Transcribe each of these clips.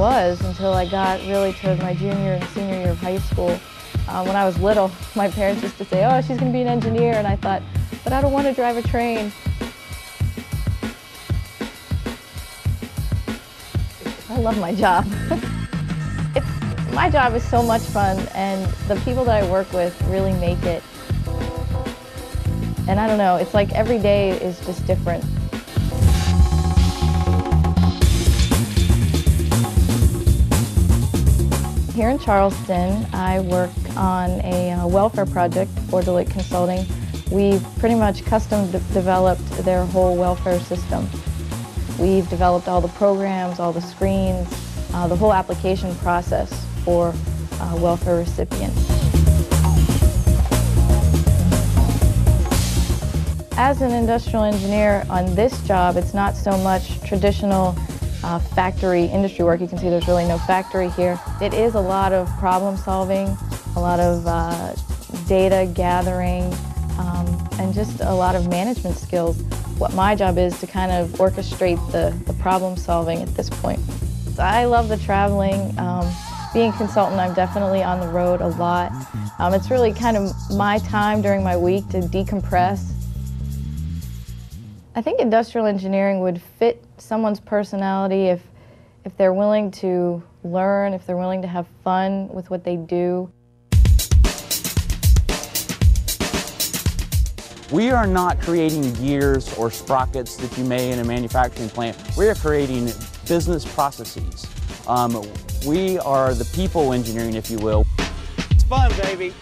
was until I got really to my junior and senior year of high school. When I was little, my parents used to say, oh, she's going to be an engineer, and I thought, but I don't want to drive a train. I love my job. My job is so much fun, and the people that I work with really make it. And I don't know, it's like every day is just different. Here in Charleston, I work on a welfare project for Deloitte Consulting. We've pretty much custom developed their whole welfare system. We've developed all the programs, all the screens, the whole application process for welfare recipients. As an industrial engineer on this job, it's not so much traditional factory industry work. You can see there's really no factory here. It is a lot of problem solving, a lot of data gathering, and just a lot of management skills. What my job is to kind of orchestrate the problem solving at this point. I love the traveling. Being a consultant, I'm definitely on the road a lot. It's really kind of my time during my week to decompress. I think industrial engineering would fit someone's personality if they're willing to learn, if they're willing to have fun with what they do. We are not creating gears or sprockets that you may in a manufacturing plant. We are creating business processes. We are the people engineering, if you will. It's fun, baby.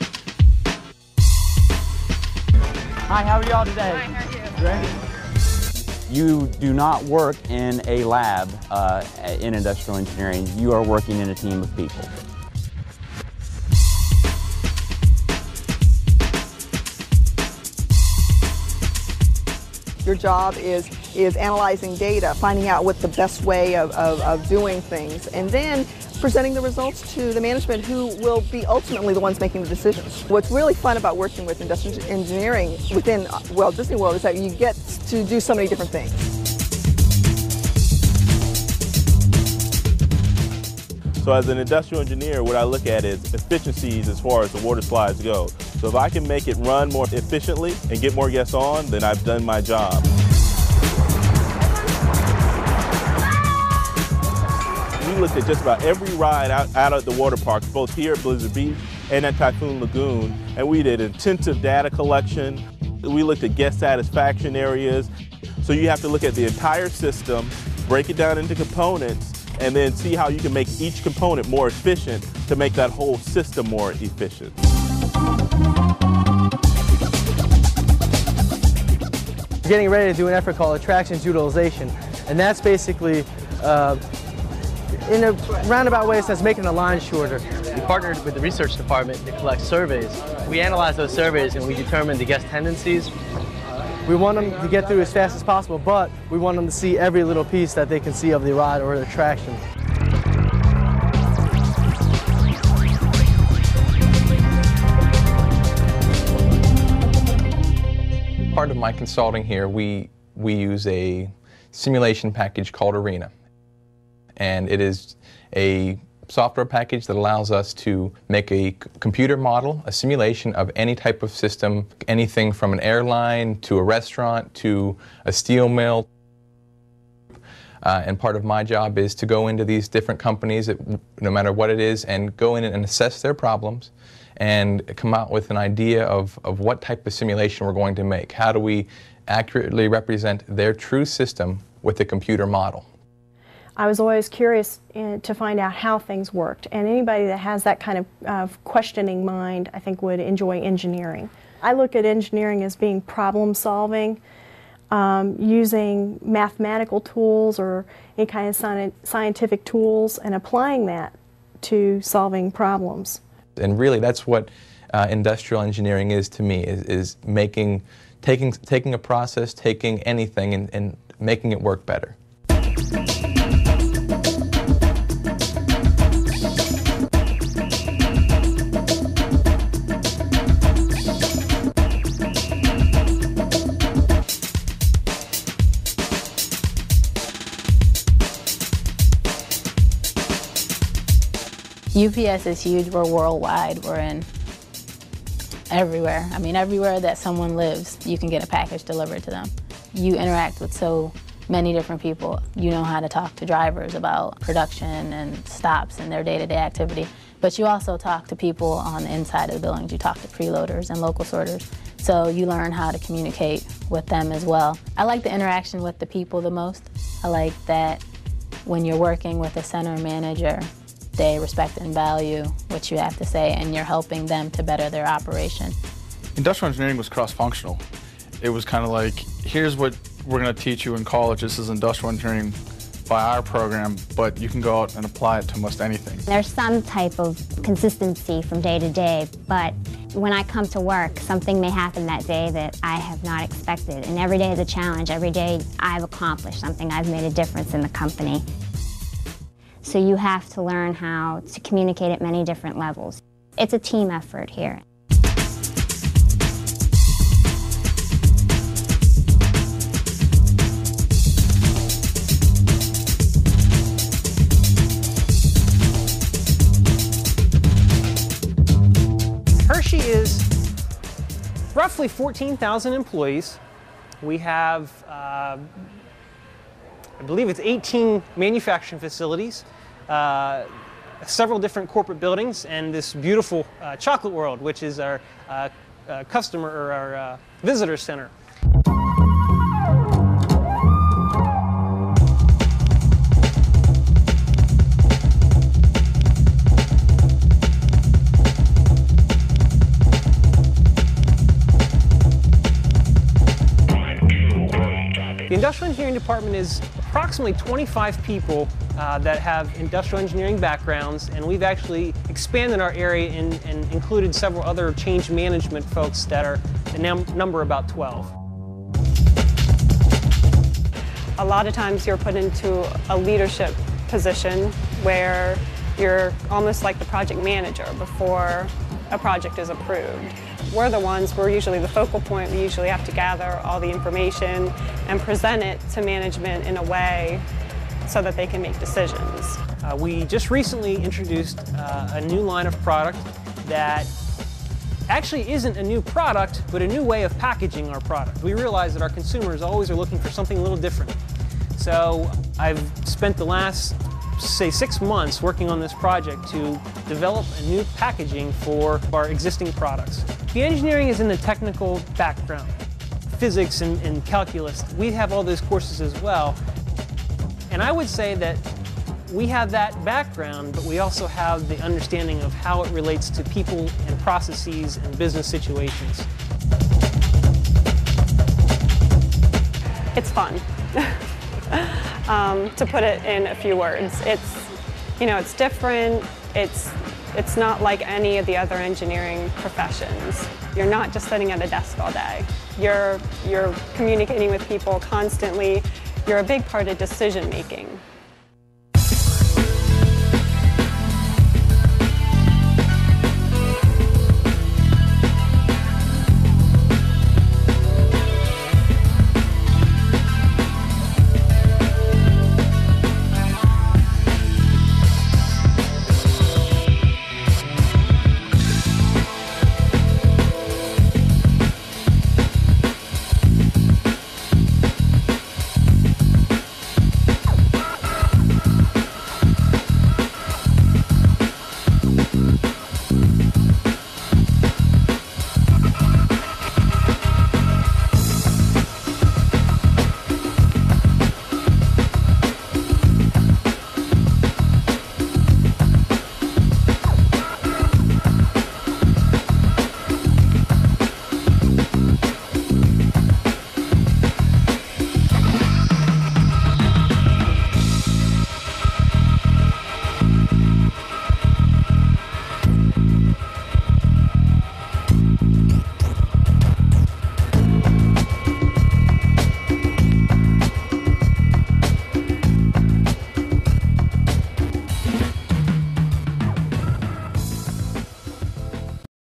Hi, how are y'all today? Hi, how are you? Great. You do not work in a lab in industrial engineering. You are working in a team of people. Your job is analyzing data, finding out what the best way of doing things, and then presenting the results to the management who will be ultimately the ones making the decisions. What's really fun about working with industrial engineering within Walt Disney World is that you get to do so many different things. So as an industrial engineer, what I look at is efficiencies as far as the water slides go. So if I can make it run more efficiently and get more guests on, then I've done my job. We looked at just about every ride out at the water parks, both here at Blizzard Beach and at Typhoon Lagoon, and we did intensive data collection. We looked at guest satisfaction areas. So you have to look at the entire system, break it down into components, and then see how you can make each component more efficient to make that whole system more efficient. We're getting ready to do an effort called attractions utilization, and that's basically, in a roundabout way, it says making a line shorter. We partnered with the research department to collect surveys. We analyze those surveys and we determine the guest tendencies. We want them to get through as fast as possible, but we want them to see every little piece that they can see of the ride or the attraction. Part of my consulting here, we use a simulation package called Arena. And it is a software package that allows us to make a computer model, a simulation of any type of system, anything from an airline to a restaurant to a steel mill. And part of my job is to go into these different companies, no matter what it is, and go in and assess their problems and come out with an idea of what type of simulation we're going to make. How do we accurately represent their true system with a computer model? I was always curious to find out how things worked, and anybody that has that kind of questioning mind, I think, would enjoy engineering. I look at engineering as being problem solving, using mathematical tools or any kind of scientific tools and applying that to solving problems. And really that's what industrial engineering is to me, is taking a process, taking anything and making it work better. UPS is huge. We're worldwide. We're in everywhere. I mean, everywhere that someone lives, you can get a package delivered to them. You interact with so many different people. You know how to talk to drivers about production and stops and their day-to-day activity. But you also talk to people on the inside of the buildings. You talk to preloaders and local sorters. So you learn how to communicate with them as well. I like the interaction with the people the most. I like that when you're working with a center manager, they respect and value what you have to say, and you're helping them to better their operation. Industrial engineering was cross-functional. It was kind of like, here's what we're going to teach you in college. This is industrial engineering by our program, but you can go out and apply it to almost anything. There's some type of consistency from day to day, but when I come to work, something may happen that day that I have not expected. And every day is a challenge. Every day I've accomplished something. I've made a difference in the company. So you have to learn how to communicate at many different levels. It's a team effort here. Hershey is roughly 14,000 employees. We have, I believe it's 18 manufacturing facilities, several different corporate buildings, and this beautiful chocolate world, which is our customer or our visitor center. The industrial engineering department is approximately 25 people that have industrial engineering backgrounds, and we've actually expanded our area and included several other change management folks that are number about 12. A lot of times you're put into a leadership position where you're almost like the project manager before a project is approved. We're usually the focal point. We usually have to gather all the information and present it to management in a way so that they can make decisions. We just recently introduced a new line of product that actually isn't a new product, but a new way of packaging our product. We realize that our consumers always are looking for something a little different. So I've spent the last, say, 6 months working on this project to develop a new packaging for our existing products. The engineering is in the technical background, physics and calculus. We have all those courses as well. And I would say that we have that background, but we also have the understanding of how it relates to people and processes and business situations. It's fun. To put it in a few words, it's different. It's not like any of the other engineering professions. You're not just sitting at a desk all day. You're communicating with people constantly. You're a big part of decision making.